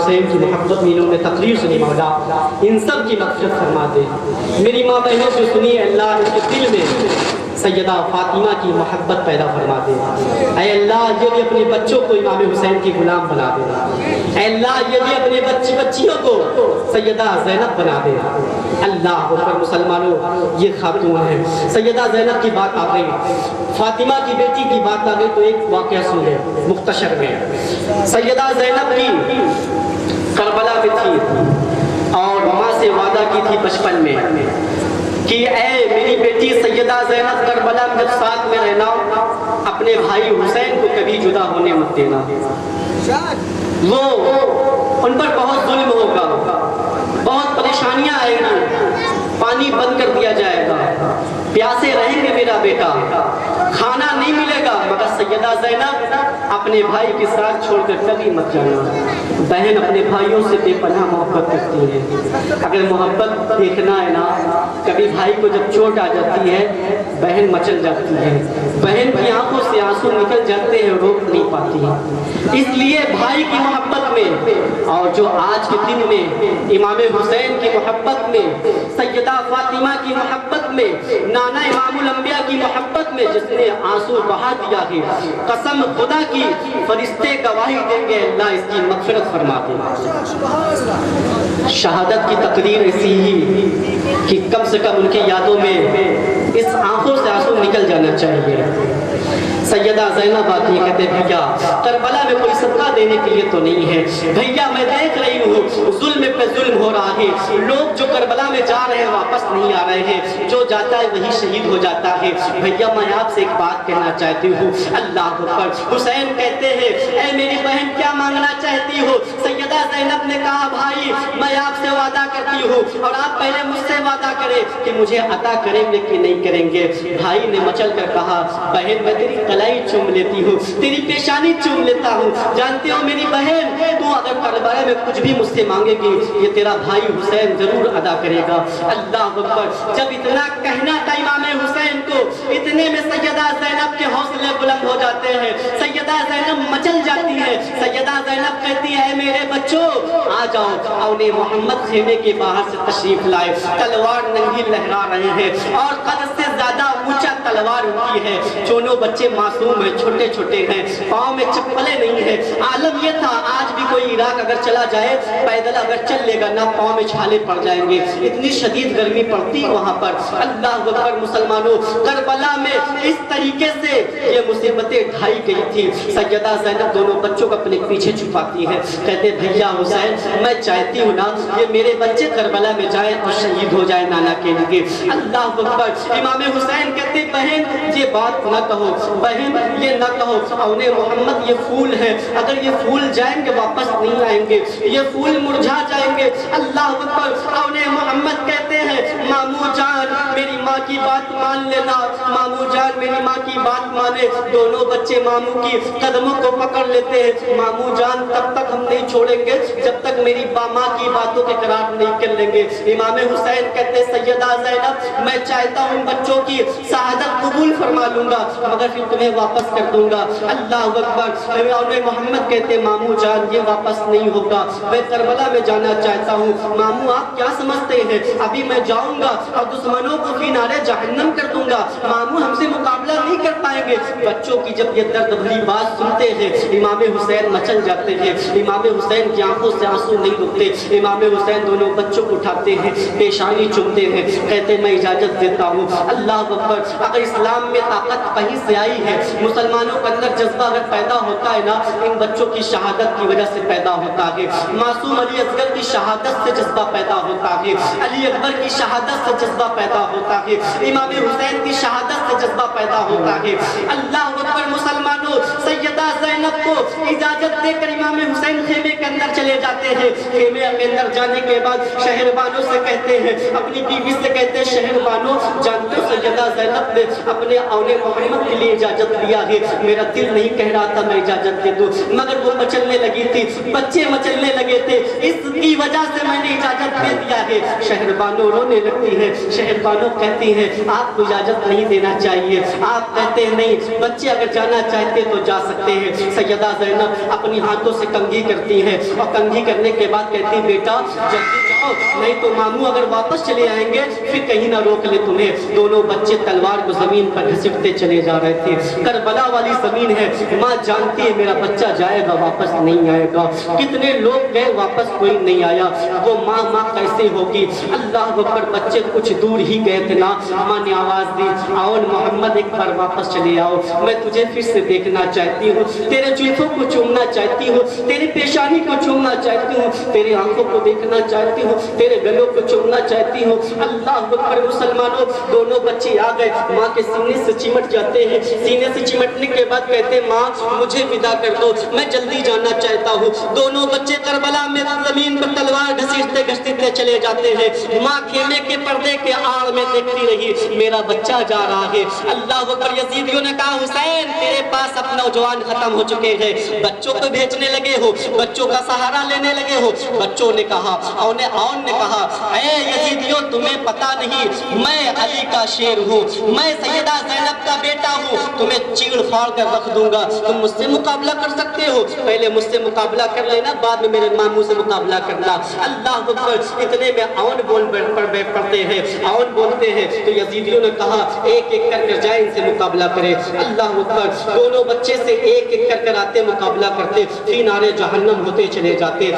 حسین کی محبت میں انہوں نے تقریر سنی، مولا ان سب کی مغفرت فرما دے۔ میری ماں بہنوں سے سنی، اللہ ان کے دل میں سیدہ فاطمہ کی محبت پیدا فرما دے۔ اے اللہ یہ بھی اپنے بچوں کو امام حسین کی غلام بنا دے۔ اے اللہ یہ بھی اپنے بچیوں کو سیدہ زینب بنا دے۔ اللہ اکبر مسلمانوں، یہ خاتون ہیں۔ سیدہ زینب کی بات آ گئی، فاطمہ کی بیٹی کی بات آ گئی تو ایک واقعہ سن لیں مختصر میں۔ سیدہ زینب کی کربلا میں تھی اور ماں سے وعدہ کی تھی بچپن میں کہ اے میری بیٹی سیدہ زینب کربلا میں جب ساتھ میں رہنا، اپنے بھائی حسین کو کبھی جدا ہونے مت دینا، وہ ان پر بہت ظلم ہوگا، بہت پریشانیاں آئیں گی، پانی بند کر دیا جائے گا، پیاسے رہیں گے میرا بیٹا، کھانا نہیں ملے گا، مگر سیدہ زینب اپنے بھائی کے ساتھ چھوڑ کر کبھی مت جانا۔ بہن اپنے بھائیوں سے بے پناہ محبت کرتی ہے، اگر محبت دیکھنا ہے نا، کبھی بھائی کو جب چوٹ آ جاتی ہے بہن مچل جاتی ہے، بہن کی آنکھوں سے آنسو نکل جاتے ہیں، روک نہیں پاتی۔ اس لیے بھائی کی محبت میں اور جو آج کے دن میں امام حسین کی محبت میں، سیدہ فاطمہ کی محبت میں، نانا امام الانبیاء کی محبت میں جس نے آنسو بہا دیا ہے، قسم خدا کی فرشتے گواہی دیں گے اللہ اس کی مغفرت فرما دے۔ شہادت کی تقریر ایسی ہی کہ کم سے کم ان کی یادوں میں اس آنکھوں سے آنسو نکل جانا چاہیے۔ سیدہ زینب آتی ہے، کہتے ہیں بھیا کربلا میں کوئی صدقہ دینے کے لیے تو نہیں ہے، بھیا میں دیکھ رہی ہوں ظلم پہ ظلم ہو رہا ہے، لوگ جو کربلا میں جا رہے ہیں واپس نہیں آ رہے ہیں، جو جاتا ہے وہی شہید ہو جاتا ہے، بھیا میں آپ سے ایک بات کہنا چاہتی ہوں۔ اللہ اکبر۔ حسین کہتے ہیں اے میری بہن کیا مانگنا چاہتی ہو؟ سیدہ زینب نے کہا بھائی میں آپ سے وعدہ کرتی ہوں اور آپ پہلے مجھ سے وعدہ کریں کہ مجھے عطا کریں گے کہ نہیں کریں گے۔ بھائی نے مچل کر کہا بہن میں تیری کلائی چوم لیتی ہوں، تیری پیشانی چوم لیتا ہوں، جانتی ہو میری بہن تو اگر کربلا میں کچھ بھی مجھ سے مانگے گی یہ تیرا بھائی حسین ضرور ادا کرے گا۔ اللہ اکبر۔ جب اتنا کہنا تھا امام حسین کو، اتنے میں سیدہ زینب کے حوصلے بلند ہو جاتے ہیں، سیدہ زینب مچل جاتی ہے، سیدہ زینب کہتی ہے اے میرے بچوں آ جاؤ، انہیں محمد خیمے کے باہر سے تشریف لائے، تلوار ننگی لہرا رہے ہیں اور قد سے زیادہ اونچا تلوار ان کی ہے، دونوں بچے معصوم ہیں، چھوٹے چھوٹے ہیں، پاؤں میں چپلیں نہیں ہیں۔ عالم یہ تھا آج بھی کوئی عراق اگر چلا جائے پیدل اگر چل لے گا نہ پاؤں میں چھالے پڑ جائیں گے، اتنی شدید گرمی پڑتی وہاں پر۔ اللہ اکبر مسلمانوں، کربلا میں اس طریقے سے یہ مصیبتیں ڈھائی گئی تھی۔ سیدہ زینب دونوں بچوں کو اپنے پیچھے چھپاتی ہے، کہتے بھیا حسین میں چاہتی ہوں نا یہ میرے بچے کربلا میں جائیں اور شہید ہو جائے نانا کے لیے۔ اللہ اکبر۔ امام حسین کہتے بہن یہ بات نہ کہو، بہن یہ نہ کہو، انہیں محمد یہ پھول ہے، اگر یہ پھول جائیں گے واپس نہیں آئیں گے، یہ پھول مرجھا جائیں گے۔ اللہ اکبر۔ انہیں محمد کہتے ہیں مامو جان میری ماں کی بات مان لینا، مامو جان میری ماں کی بات مانے۔ دونوں بچے مامو کی قدموں کو پکڑ لیتے ہیں، مامو جان تب تک ہم نہیں چھوڑیں گے جب تک میری ماں کی باتوں کے قرار نہیں کر لیں گے۔ امام حسین کہتے سیدہ زینب میں چاہتا ہوں بچوں کی شہادت قبول فرما لوں گا مگر پھر تمہیں واپس کر دوں گا۔ اللہ اکبر۔ انہیں محمد کہتے مامو جان یہ واپس نہیں ہوگا، میں کربلا میں جانا چاہتا ہوں۔ مامو آپ کیا سمجھتے ہیں ابھی میں جاؤں گا اور دشمنوں کو کنارے جہنم کر دوں گا، مامو ہم سے مقابلہ نہیں کر پائیں گے۔ بچوں کی جب یہ درد بھری بات سنتے ہیں امام حسین مچل جاتے ہیں، امام حسین کی آنکھوں سے آنسو نہیں رکتے، امام حسین دونوں بچوں کو اٹھاتے ہیں، پیشانی چومتے ہیں، کہتے میں اجازت دیتا ہوں۔ اللہ اکبر۔ اگر اسلام میں طاقت کہیں سے آئی ہے، مسلمانوں کے اندر جذبہ اگر پیدا ہوتا ہے نا ان بچوں کی شہادت کی وجہ سے پیدا ہوتا ہے۔ معصوم علی اصغر کی شہادت سے جذبہ پیدا ہوتا ہے، علی اکبر کی شہادت سے جذبہ پیدا ہوتا ہے، امام حسین کی شہادت سے جذبہ پیدا ہوتا ہے۔ اللہ اکبر مسلمانوں، سیدہ زینب کو اجازت دے کر امام حسین خیمے کے اندر چلے جاتے ہیں۔ خیمے کے اندر جانے کے بعد شہر بانوں سے کہتے ہیں، اپنی بیوی سے کہتے ہیں شہر بانوں جانتے ہو سیدہ زینب نے اپنے اولے محمد کے لیے اجازت دیا ہے، میرا دل نہیں کہہ رہا تھا میں اجازت دے دوں مگر وہ مچلنے لگی تھی، بچے مچلنے لگے تھے، اس کی وجہ سے میں نے اجازت دے دیا ہے شہربانو رونے لگتی ہے. شہربانو کہتی ہیں آپ کو اجازت نہیں دینا چاہیے. آپ کہتے ہیں نہیں, بچے اگر جانا چاہتے تو جا سکتے ہیں. سیدہ زینب اپنی ہاتھوں سے کنگھی کرتی ہے اور کنگھی کرنے کے بعد کہتی بیٹا جلدی جاؤ, نہیں تو ماموں اگر واپس چلے آئیں گے پھر کہیں نہ روک لے تمہیں. دونوں بچے تلوار کو زمین پر گھسیٹتے چلے جا رہے تھے. کربلا والی زمین ہے, ماں جانتی ہے میرا بچہ جائے گا واپس نہیں آئے گا. کتنے لوگ گئے واپس کوئی نہیں آیا. وہ ماں کیسے ہوگی. اللہ اکبر, بچے کچھ دور ہی گئے تھے نا, ماں نے آواز دی آؤ محمد ایک بار واپس چلے آؤ, میں تجھے پھر سے دیکھنا چاہتی ہوں, تیرے جوتوں کو چومنا چاہتی ہوں, تیری پیشانی کو چومنا چاہتی ہوں, تیری آنکھوں کو دیکھنا چاہتی ہوں, تیرے گلوں کو چومنا چاہتی ہوں. اللہ اکبر مسلمانوں, دونوں بچے آ گئے, ماں کے سینے سے چمٹ جاتے ہیں. سینے سے چمٹنے کے بعد کہتے ہیں ماں مجھے ودا کر دو, میں جلدی جانا چاہتا ہوں. دونوں بچے کربلا میں زمین پر تلوار گھسیٹتے گھسیٹتے چلے جاتے ہیں. ماں خیمے کے پردے کے آڑ میں دیکھتی رہی, میرا بچہ جا رہا ہے. اللہ اکبر, یزیدیوں نے کہا حسین تیرے پاس اب نوجوان ختم ہو چکے ہیں, بچوں کو بھیجنے لگے ہو, بچوں کا سہارا لینے لگے ہو. بچوں نے کہا, اون نے کہا اے یزیدیوں تمہیں پتا نہیں میں علی کا شیر ہوں, میں سیدہ زینب کا بیٹا ہوں, تمہیں چیڑ پھاڑ کر رکھ دوں گا. تم مجھ سے مقابلہ کر سکتے ہو, پہلے مجھ سے مقابلہ کر لینا, بعد میں میرے ماموں سے مقابلہ کرنا. اللہ اکبر, اتنے میں اون بول پڑتے ہیں, اون بولتے ہیں. تو یزیدیوں نے کہا ایک ایک کر جائے ان سے مقابلہ کرے. اللہ اکبر, دونوں بچے سے ایک ایک کر آتے مقابلہ کرتے, فی نارے جہنم ہوتے چلے جاتے.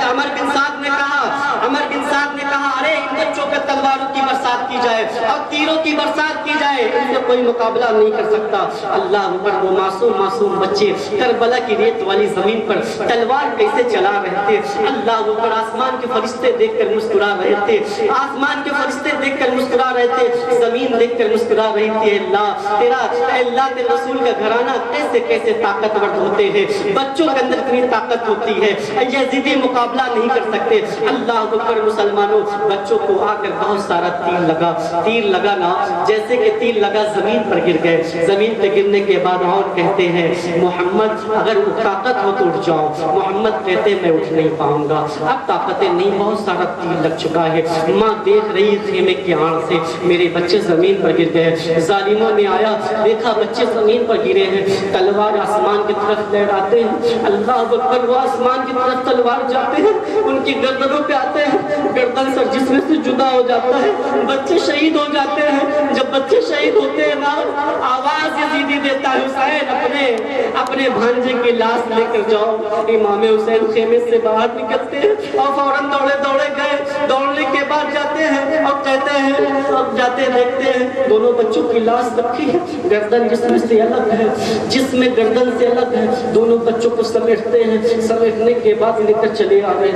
عمر بن سعد نے کہا ارے ان بچوں پہ تلواروں کی برسات کی جائے اور تیروں کی برسات کی جائے, ان سے کوئی مقابلہ نہیں کر سکتا. اللہ اکبر, وہ معصوم بچے کربلا کی ریت والی زمین پر تلوار کیسے چلا رہے تھے. اللہ اکبر, آسمان کے فرشتے دیکھ کر مسکرا رہے تھے, آسمان کے فرشتے دیکھ کر مسکرا رہے تھے, زمین دیکھ کر مسکرا رہی تھی. اللہ تیرے رسول کا گھرانہ کیسے طاقتور ہوتے ہیں, بچوں کے اندر اتنی طاقت ہوتی ہے, یزیدی مقابلہ نہیں کر سکتے. اللہ اکبر مسلمانوں, بچوں کو آ کر بہت سارا تیر لگا نا, جیسے کہ تیر لگا زمین پر گر گئے. زمین پہ گرنے کے بعد اور کہتے ہیں محمد اگر طاقت ہو تو اٹھ جاؤ. محمد کہتے ہیں میں اٹھ نہیں پاؤں گا, اب طاقتیں نہیں, بہت سارا تیر لگ چکا ہے. ماں دیکھ رہی خیمے کی آڑ سے میرے بچے زمین پر گر گئے. ظالموں نے آیا, دیکھا بچے زمین پر گرے ہیں, تلوار آسمان کی طرف لہراتے ہیں. اللہ اکبر, وہ آسمان کی طرف تلوار جاتے ہیں, ان کی گردنوں پہ آتے ہیں, گردن سر جسم سے جدا ہو جاتا ہے, بچے شہید ہو جاتے ہیں. جب بچے شہید ہوتے ہیں نا, آواز یزیدی دیتا ہے حسین اپنے بھانجے کی لاش لے کر جاؤ. امام حسین خیمے سے باہر نکلتے ہیں اور فوراً دوڑے گئے. دوڑنے کے بعد جاتے ہیں اور کہتے ہیں, اب جاتے دیکھتے ہیں دونوں بچوں کی لاش رکھی ہے, گردن جسم سے الگ ہے, جسم گردن سے الگ ہے. دونوں بچوں کو سمیٹتے ہیں, سمیٹنے کے بعد لے کر چلے آ رہے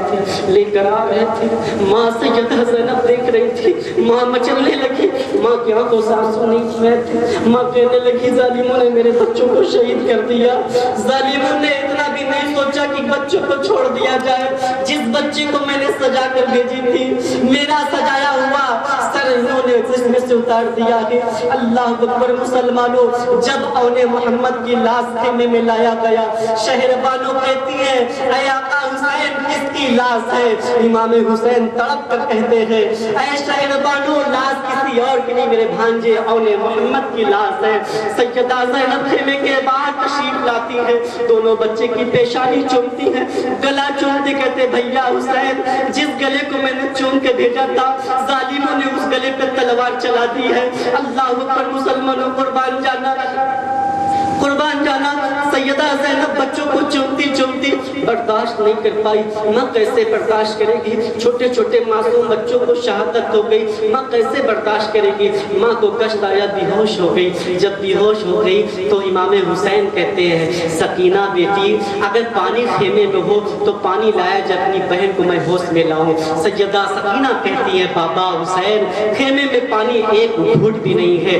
تھے. ماں سیدہ زینب دیکھ رہی تھی, ماں مچلنے لگی, ماں کی آنکھوں سے آنسو نہیں چھوئے تھے. ماں کہنے لگی ظالموں نے میرے بچوں کو شہید کر دیا. ظالموں نے اتنا بھی نہیں سوچا کہ بچوں کو چھوڑ دیا جائے. جس بچے کو میں نے سجا کر بھیجی تھی, میرا سجایا ہوا سر انہوں نے جسم سے اتار دیا ہے. اللہ اکبر مسلمانوں, جب اون محمد کی لاش خیمے میں لایا گیا, شہربانو کہتی ہے اے آقا حسین کس کی لاش ہے. امام حسین تڑپ کر کہتے ہیں اے شہربانو لاش کسی اور کی نہیں, میرے بھانجے اون محمد کی لاش ہے. سیدہ زینب خیمے کے باہر تشریف لاتی ہے, دونوں بچے کی پیشانی چومتی ہے, گلا چومتے کہتے بھیا حسین جس گلے کو میں نے چوم کے بھیجا تھا ظالموں نے اس گلے پہ تلوار چلا دی ہے. اللہ اکبر مسلمانوں, قربان جانا. سیدہ زینب بچوں کو چومتی برداشت نہیں کر پائی. ماں کیسے برداشت کرے گی, چھوٹے چھوٹے معصوم بچوں کو شہادت ہو گئی, ماں کیسے برداشت کرے گی. ماں کو کشت آیا, بیہوش ہو گئی. جب بیہوش ہو گئی تو امام حسین کہتے ہیں سکینہ بیٹی اگر پانی خیمے میں ہو تو پانی لایا جب اپنی بہن کو میں ہوش میں لاؤں. سیدہ سکینہ کہتی ہے بابا حسین خیمے میں پانی ایک گھونٹ بھی نہیں ہے,